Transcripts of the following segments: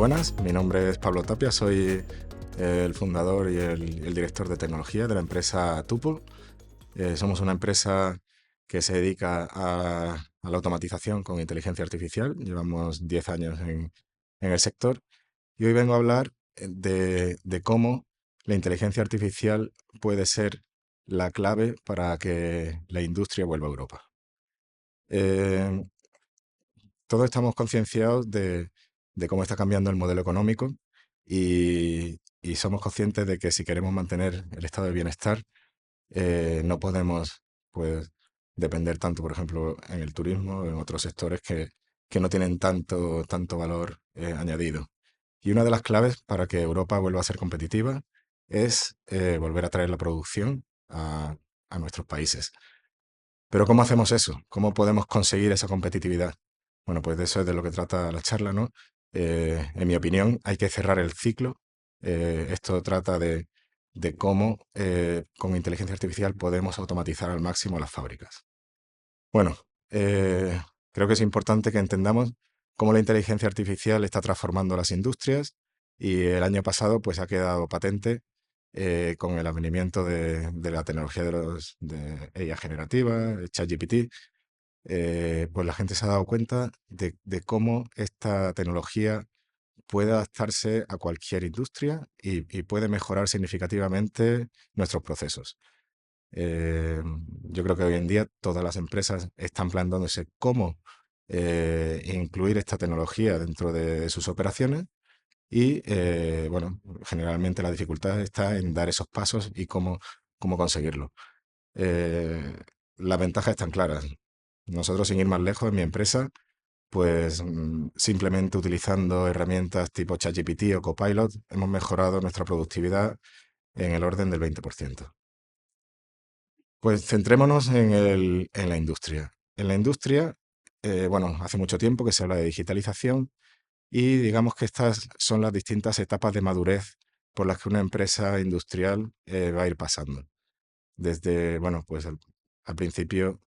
buenas, mi nombre es Pablo Tapia, soy el fundador y el director de tecnología de la empresa Tuple. Somos una empresa que se dedica a la automatización con inteligencia artificial. Llevamos 10 años en el sector y hoy vengo a hablar de cómo la inteligencia artificial puede ser la clave para que la industria vuelva a Europa. Eh, Todos estamos concienciados de cómo está cambiando el modelo económico y somos conscientes de que si queremos mantener el estado de bienestar, no podemos, pues, depender tanto, por ejemplo, en el turismo o en otros sectores que no tienen tanto valor añadido. Y una de las claves para que Europa vuelva a ser competitiva es volver a traer la producción a nuestros países. Pero ¿cómo hacemos eso? ¿Cómo podemos conseguir esa competitividad? Bueno, pues de eso es de lo que trata la charla, ¿no? En mi opinión, hay que cerrar el ciclo. Esto trata de cómo con inteligencia artificial podemos automatizar al máximo las fábricas. Bueno, creo que es importante que entendamos cómo la inteligencia artificial está transformando las industrias y el año pasado pues ha quedado patente con el advenimiento de la tecnología de IA generativa, ChatGPT. Pues la gente se ha dado cuenta de cómo esta tecnología puede adaptarse a cualquier industria y puede mejorar significativamente nuestros procesos. Yo creo que hoy en día todas las empresas están planteándose cómo incluir esta tecnología dentro de sus operaciones y, bueno, generalmente la dificultad está en dar esos pasos y cómo conseguirlo. Eh, las ventajas están claras. Nosotros, sin ir más lejos, en mi empresa, pues simplemente utilizando herramientas tipo ChatGPT o Copilot, hemos mejorado nuestra productividad en el orden del 20%. Pues centrémonos en la industria. En la industria, bueno, hace mucho tiempo que se habla de digitalización y digamos que estas son las distintas etapas de madurez por las que una empresa industrial va a ir pasando. Desde, bueno, pues al principio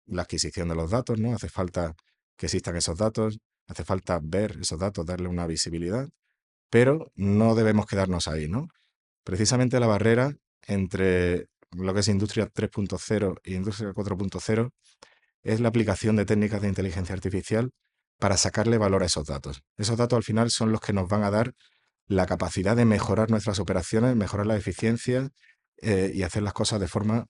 la adquisición de los datos, ¿no? Hace falta que existan esos datos, hace falta ver esos datos, darle una visibilidad, pero no debemos quedarnos ahí, ¿no? Precisamente la barrera entre lo que es Industria 3.0 y Industria 4.0 es la aplicación de técnicas de inteligencia artificial para sacarle valor a esos datos. Esos datos al final son los que nos van a dar la capacidad de mejorar nuestras operaciones, mejorar la eficiencia y hacer las cosas de forma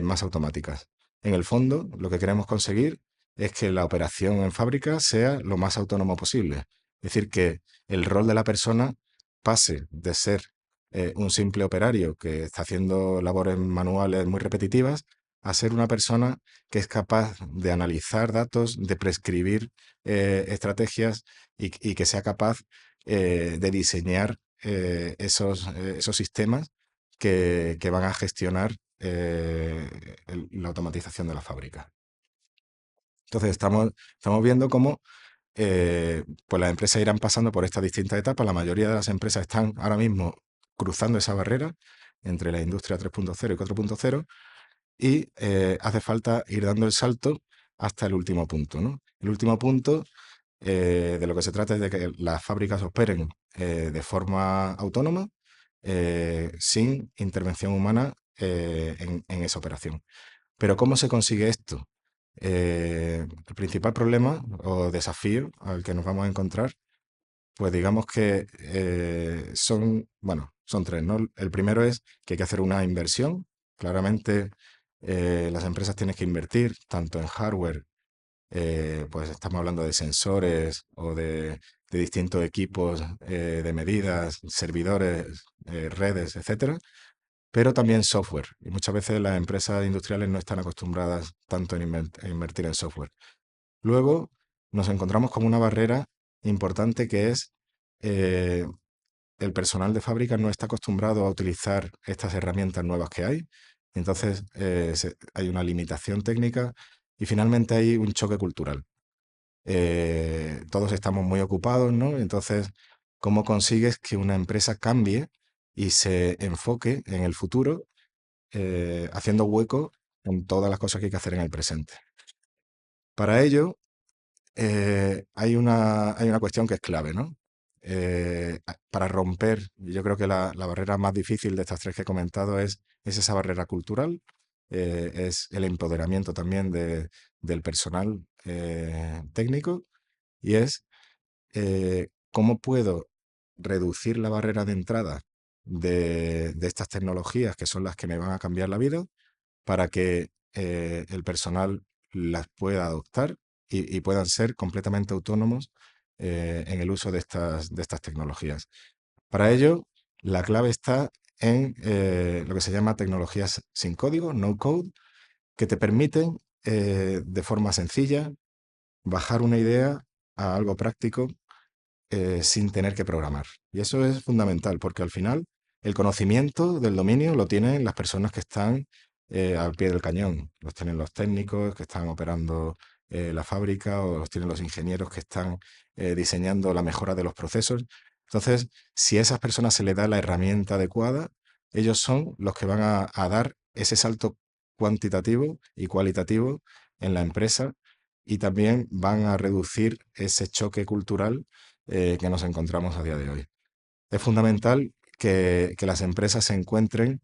más automáticas. En el fondo, lo que queremos conseguir es que la operación en fábrica sea lo más autónomo posible. Es decir, que el rol de la persona pase de ser un simple operario que está haciendo labores manuales muy repetitivas a ser una persona que es capaz de analizar datos, de prescribir estrategias y que sea capaz de diseñar esos sistemas que van a gestionar la automatización de la fábrica. Entonces, estamos viendo cómo pues las empresas irán pasando por estas distintas etapas. La mayoría de las empresas están ahora mismo cruzando esa barrera entre la industria 3.0 y 4.0 y hace falta ir dando el salto hasta el último punto, ¿no? El último punto de lo que se trata es de que las fábricas operen de forma autónoma, sin intervención humana en esa operación. Pero ¿cómo se consigue esto? El principal problema o desafío al que nos vamos a encontrar, pues digamos que son tres, ¿no? El primero es que hay que hacer una inversión. Claramente, las empresas tienen que invertir tanto en hardware, pues estamos hablando de sensores o de distintos equipos de medidas, servidores, redes, etcétera, pero también software. Y muchas veces las empresas industriales no están acostumbradas tanto en invertir en software. Luego nos encontramos con una barrera importante que es eh, el personal de fábrica no está acostumbrado a utilizar estas herramientas nuevas que hay. Entonces hay una limitación técnica y finalmente hay un choque cultural. Todos estamos muy ocupados, ¿no? Entonces, ¿cómo consigues que una empresa cambie y se enfoque en el futuro, haciendo hueco en todas las cosas que hay que hacer en el presente? Para ello, hay una cuestión que es clave, ¿no? para romper, yo creo que la barrera más difícil de estas tres que he comentado es esa barrera cultural, es el empoderamiento también del personal técnico y es cómo puedo reducir la barrera de entrada de estas tecnologías que son las que me van a cambiar la vida para que el personal las pueda adoptar y puedan ser completamente autónomos en el uso de estas tecnologías. Para ello, la clave está en lo que se llama tecnologías sin código, no code, que te permiten de forma sencilla bajar una idea a algo práctico sin tener que programar. Y eso es fundamental, porque al final el conocimiento del dominio lo tienen las personas que están al pie del cañón. Los tienen los técnicos que están operando la fábrica o los tienen los ingenieros que están diseñando la mejora de los procesos. Entonces, si a esas personas se les da la herramienta adecuada, ellos son los que van a dar ese salto cuantitativo y cualitativo en la empresa y también van a reducir ese choque cultural que nos encontramos a día de hoy. Es fundamental que las empresas se encuentren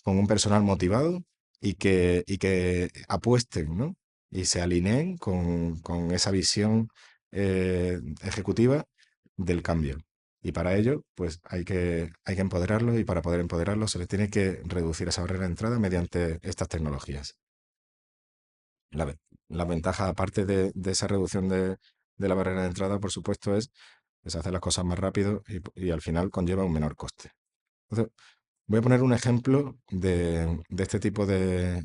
con un personal motivado y que apuesten, ¿no? Y se alineen con esa visión ejecutiva del cambio. Y para ello, pues hay que empoderarlos y para poder empoderarlos se les tiene que reducir esa barrera de entrada mediante estas tecnologías. La, ve- la ventaja, aparte de esa reducción de la barrera de entrada, por supuesto, es hacer las cosas más rápido y al final conlleva un menor coste. Entonces, voy a poner un ejemplo de este tipo de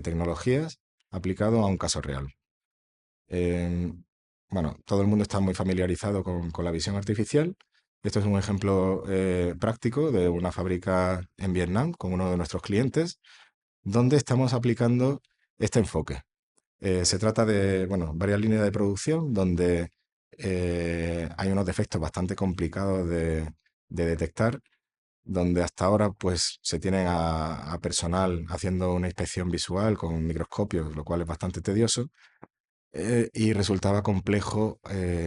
tecnologías aplicado a un caso real. En- bueno, todo el mundo está muy familiarizado con la visión artificial. Esto es un ejemplo práctico de una fábrica en Vietnam con uno de nuestros clientes, donde estamos aplicando este enfoque. Se trata de, bueno, varias líneas de producción donde hay unos defectos bastante complicados de detectar, donde hasta ahora pues se tienen a personal haciendo una inspección visual con microscopios, lo cual es bastante tedioso, y resultaba complejo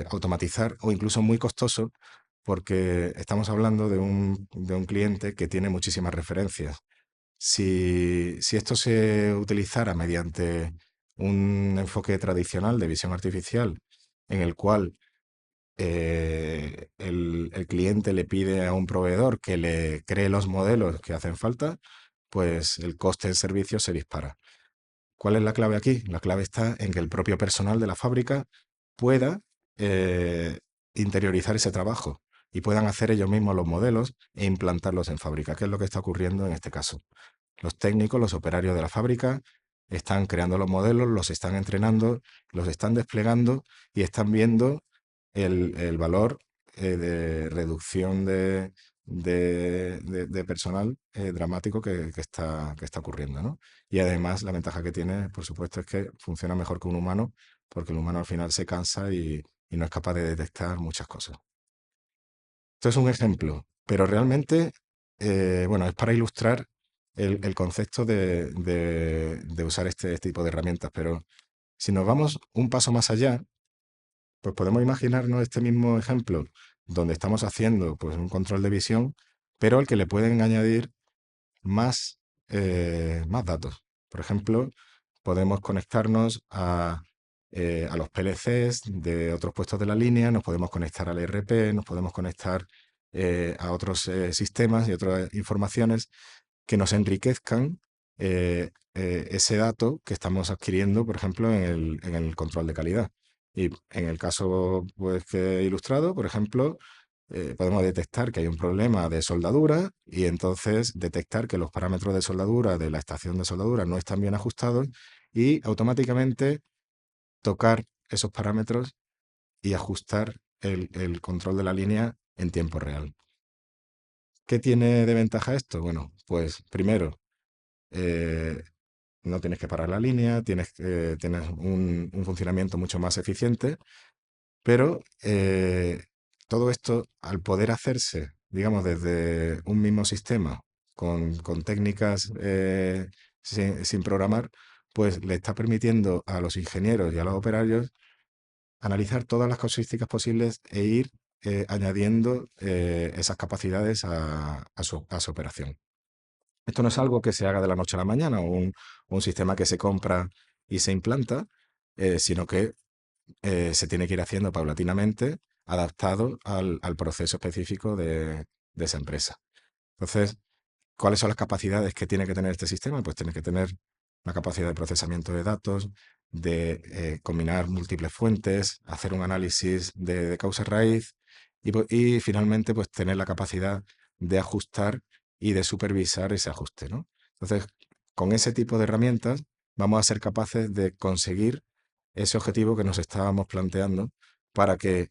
automatizar o incluso muy costoso porque estamos hablando de un cliente que tiene muchísimas referencias. Si esto se utilizara mediante un enfoque tradicional de visión artificial, en el cual el cliente le pide a un proveedor que le cree los modelos que hacen falta, pues el coste del servicio se dispara. ¿Cuál es la clave aquí? La clave está en que el propio personal de la fábrica pueda eh, interiorizar ese trabajo y puedan hacer ellos mismos los modelos e implantarlos en fábrica, que es lo que está ocurriendo en este caso. Los técnicos, los operarios de la fábrica están creando los modelos, los están entrenando, los están desplegando y están viendo el valor de reducción de personal dramático que está ocurriendo, ¿no? Y además la ventaja que tiene, por supuesto, es que funciona mejor que un humano, porque el humano al final se cansa y no es capaz de detectar muchas cosas. Esto es un ejemplo, pero realmente, bueno, es para ilustrar el concepto de usar este tipo de herramientas, pero si nos vamos un paso más allá, pues podemos imaginarnos este mismo ejemplo donde estamos haciendo pues, un control de visión, pero al que le pueden añadir más, más datos. Por ejemplo, podemos conectarnos a los PLCs de otros puestos de la línea, nos podemos conectar al ERP, nos podemos conectar a otros sistemas y otras informaciones que nos enriquezcan ese dato que estamos adquiriendo, por ejemplo, en el control de calidad. Y en el caso pues, que he ilustrado, por ejemplo, podemos detectar que hay un problema de soldadura y entonces detectar que los parámetros de soldadura de la estación de soldadura no están bien ajustados y automáticamente tocar esos parámetros y ajustar el control de la línea en tiempo real. ¿Qué tiene de ventaja esto? Bueno, pues primero, eh, no tienes que parar la línea, tienes un funcionamiento mucho más eficiente, pero todo esto, al poder hacerse, digamos, desde un mismo sistema, con técnicas sin programar, pues le está permitiendo a los ingenieros y a los operarios analizar todas las casuísticas posibles e ir añadiendo esas capacidades a su operación. Esto no es algo que se haga de la noche a la mañana o un sistema que se compra y se implanta, sino que se tiene que ir haciendo paulatinamente, adaptado al proceso específico de esa empresa. Entonces, ¿cuáles son las capacidades que tiene que tener este sistema? Pues tiene que tener una capacidad de procesamiento de datos, de combinar múltiples fuentes, hacer un análisis de causa raíz y finalmente pues tener la capacidad de ajustar y de supervisar ese ajuste, ¿no? Entonces, con ese tipo de herramientas vamos a ser capaces de conseguir ese objetivo que nos estábamos planteando para que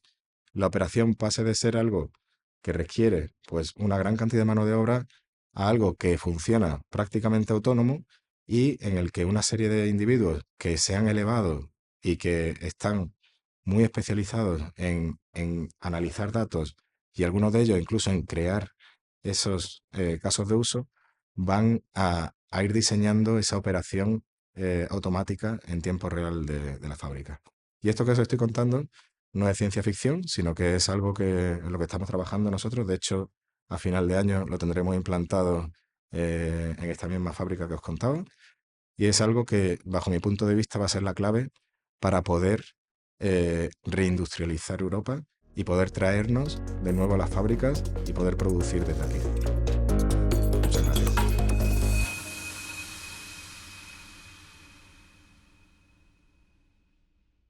la operación pase de ser algo que requiere pues una gran cantidad de mano de obra a algo que funciona prácticamente autónomo y en el que una serie de individuos que se han elevado y que están muy especializados en analizar datos y algunos de ellos incluso en crear esos casos de uso, van a ir diseñando esa operación automática en tiempo real de la fábrica. Y esto que os estoy contando no es ciencia ficción, sino que es algo en lo que estamos trabajando nosotros. De hecho, a final de año lo tendremos implantado en esta misma fábrica que os contaba. Y es algo que, bajo mi punto de vista, va a ser la clave para poder reindustrializar Europa y poder traernos de nuevo a las fábricas y poder producir desde aquí.